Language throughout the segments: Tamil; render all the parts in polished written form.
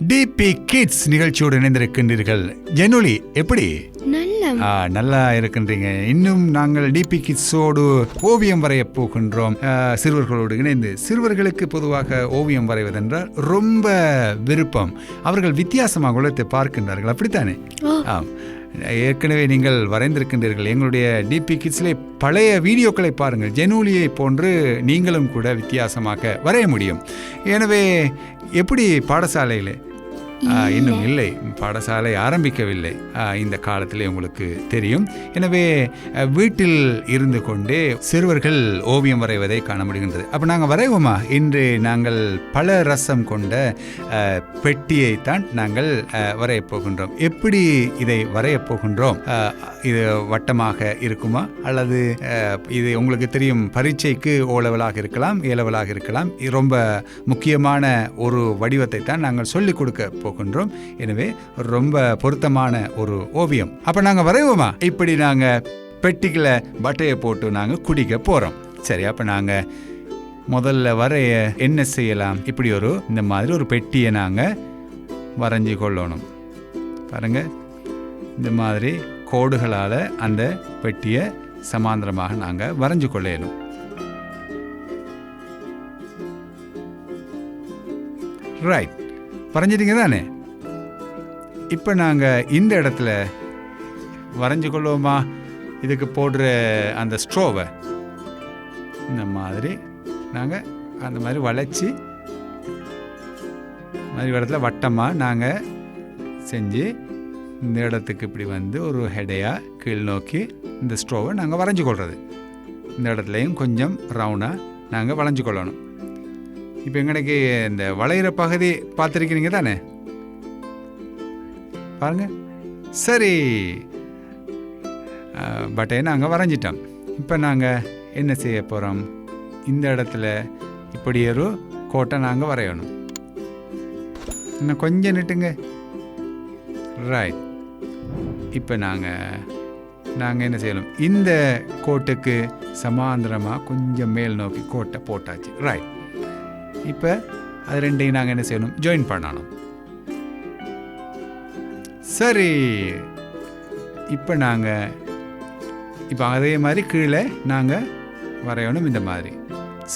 டிபி கிட்ஸ் நிகழ்ச்சியோடு இணைந்திருக்கின்றீர்கள். ஜெனுலி எப்படி? நல்லா இருக்கின்றீங்க. இன்னும் நாங்கள் டிபி கிட்ஸோடு ஓவியம் வரைய போகின்றோம். சிறுவர்களோடு இணைந்து. சிறுவர்களுக்கு பொதுவாக ஓவியம் வரைவதென்றால் ரொம்ப விருப்பம். அவர்கள் வித்தியாசமாக உலகத்தை பார்க்கின்றார்கள், அப்படித்தானே? ஆம், ஏற்கனவே நீங்கள் வரைந்திருக்கின்றீர்கள். எங்களுடைய டிபி கிட்ஸ்லே பழைய வீடியோக்களை பாருங்கள். ஜெனூலியை போன்று நீங்களும் கூட வித்தியாசமாக வரைய முடியும். எனவே எப்படி பாடசாலையில்? இன்னும் இல்லை, பாடசாலை ஆரம்பிக்கவில்லை இந்த காலத்திலே, உங்களுக்கு தெரியும். எனவே வீட்டில் இருந்து கொண்டே சிறுவர்கள் ஓவியம் வரைவதை காண முடிகின்றது. அப்போ நாங்கள் வரைவோமா? இன்று நாங்கள் பல ரசம் கொண்ட பெட்டியைத்தான் நாங்கள் வரையப் போகின்றோம். எப்படி இதை வரையப் போகின்றோம்? இது வட்டமாக இருக்குமா, அல்லது இது உங்களுக்கு தெரியும், பரீட்சைக்கு ஓ லெவலாக இருக்கலாம், ஏ லெவலாக இருக்கலாம். ரொம்ப முக்கியமான ஒரு வடிவத்தை தான் நாங்கள் சொல்லிக் கொடுக்க போகின்றோம். எனவே ரொம்ப பொருத்தமான ஒரு ஓவியம். அப்ப நாங்க வரைவோமா? இப்படி நாங்க பெட்டிக்குள்ள பட்டையை போட்டு நாங்க குடிக்க போறோம். சரி, அப்ப நாங்க முதல்ல வரைய என்ன செய்யலாம்? இப்படி இந்த மாதிரி ஒரு பெட்டியை நாங்க வரைஞ்சி கொள்ளணும். பாருங்க, இந்த மாதிரி கோடுகளால அந்த பெட்டியை சமாந்தரமாக நாங்க வரைஞ்சு கொள்ளணும். ரைட், வரைஞ்சிட்டீங்க தானே? இப்போ நாங்கள் இந்த இடத்துல வரைஞ்சி கொள்வோமா? இதுக்கு போடுற அந்த ஸ்ட்ரோவை இந்த மாதிரி நாங்கள் அந்த மாதிரி வளைச்சி, மாதிரி இடத்துல வட்டமாக நாங்கள் செஞ்சு இந்த இடத்துக்கு இப்படி ஒரு ஹெடையாக கீழ் நோக்கி இந்த ஸ்ட்ரோவை நாங்கள் வரைஞ்சி கொள்வது. இந்த இடத்துலையும் கொஞ்சம் ரவுண்டாக நாங்கள் வளைஞ்சு கொள்ளணும். இப்போ எங்களுக்கு இந்த வளையிற பகுதி பார்த்துருக்கிறீங்க தானே? பாருங்க. சரி, பட்டையை நாங்கள் வரைஞ்சிட்டோம். இப்போ நாங்கள் என்ன செய்ய போகிறோம்? இந்த இடத்துல இப்படி ஒரு கோட்டை நாங்கள் வரையணும். இன்னும் கொஞ்சம் நிட்டுங்க. ரைட். இப்போ நாங்கள் என்ன செய்யணும்? இந்த கோட்டுக்கு சமாந்தரமாக கொஞ்சம் மேல் நோக்கி கோட்டை போட்டாச்சு. ரைட். இப்போ அது ரெண்டையும் நாங்கள் என்ன செய்யணும்? ஜாயின் பண்ணணும். சரி, இப்போ அதே மாதிரி கீழே நாங்கள் வரையணும் இந்த மாதிரி.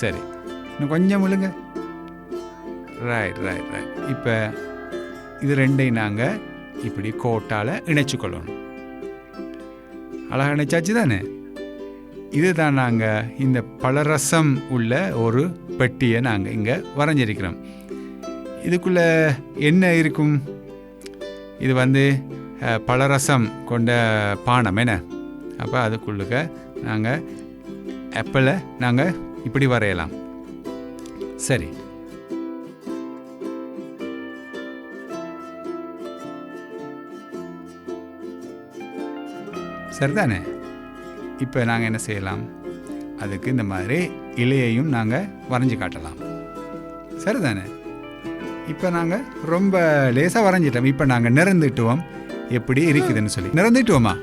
சரி, இன்னும் கொஞ்சம் விழுங்க. Right right right. இப்போ இது ரெண்டையும் நாங்கள் இப்படி கோட்டால் இணைச்சு கொள்ளணும். அழகாக இணைச்சாச்சு தானே? இதுதான் நாங்கள் இந்த பலரசம் உள்ள ஒரு பெட்டியை நாங்கள் இங்கே வரைஞ்சிருக்கிறோம். இதுக்குள்ளே என்ன இருக்கும்? இது பலரசம் கொண்ட பானம் என்ன? அப்போ அதுக்குள்ளுக்க நாங்கள் ஆப்பிளை நாங்கள் இப்படி வரையலாம். சரி, சரிதானே? இப்போ நாங்கள் என்ன செய்யலாம்? அதுக்கு இந்த மாதிரி இலையையும் நாங்கள் வரைஞ்சி காட்டலாம். சரிதானே? இப்போ நாங்கள் ரொம்ப லேசாக வரைஞ்சிட்டோம். இப்போ நாங்கள் நிறந்துட்டுவோம் எப்படி இருக்குதுன்னு சொல்லி. நிறந்துட்டுவோமா?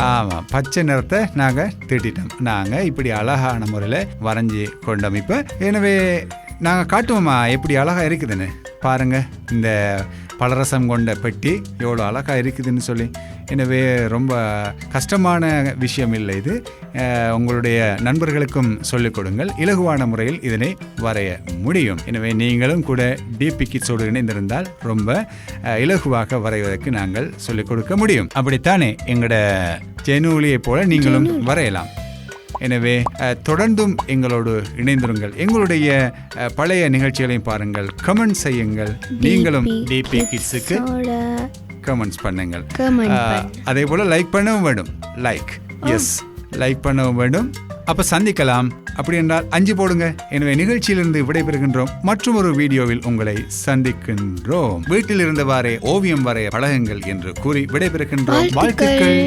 ஆமாம், பச்சை நிறத்தை நாங்கள் தீட்டிட்டோம். நாங்கள் இப்படி அழகான முறையில் வரைஞ்சி கொண்டோம். இப்போ எனவே நாங்கள் காட்டுவோமா எப்படி அழகாக இருக்குதுன்னு? பாருங்கள், இந்த பலரசம் கொண்ட பெட்டி எவ்வளோ அழகாக இருக்குதுன்னு சொல்லி. எனவே ரொம்ப கஷ்டமான விஷயம் இல்லை இது. உங்களுடைய நண்பர்களுக்கும் சொல்லிக் கொடுங்கள். இலகுவான முறையில் இதனை வரைய முடியும். எனவே நீங்களும் கூட டிபி கிட்ஸோடு இணைந்திருந்தால் ரொம்ப இலகுவாக வரைவதற்கு நாங்கள் சொல்லிக் கொடுக்க முடியும். அப்படித்தானே? எங்களோட ஜெனூலியை போல நீங்களும் வரையலாம். எனவே தொடர்ந்தும் எங்களோடு இணைந்திருங்கள். எங்களுடைய பழைய நிகழ்ச்சிகளையும் பாருங்கள், கமெண்ட் செய்யுங்கள். நீங்களும் டிபி கிட்ஸுக்கு கமெண்ட்ஸ் பண்ணுங்கள். அதே போல லைக் பண்ணவும் வேண்டும். லைக் பண்ணவும் வேண்டும். அப்ப சந்திக்கலாம். அப்படி என்றால் 5 போடுங்க. எனவே நிகழ்ச்சியிலிருந்து விடைபெறுகின்றோம். மற்றும் ஒரு வீடியோவில் உங்களை சந்திக்கின்றோம். வீட்டில் இருந்தவாறே ஓவியம் வரைய பழகுங்கள் என்று கூறி விடைபெறுகின்றோம். வாழ்த்துக்கள்.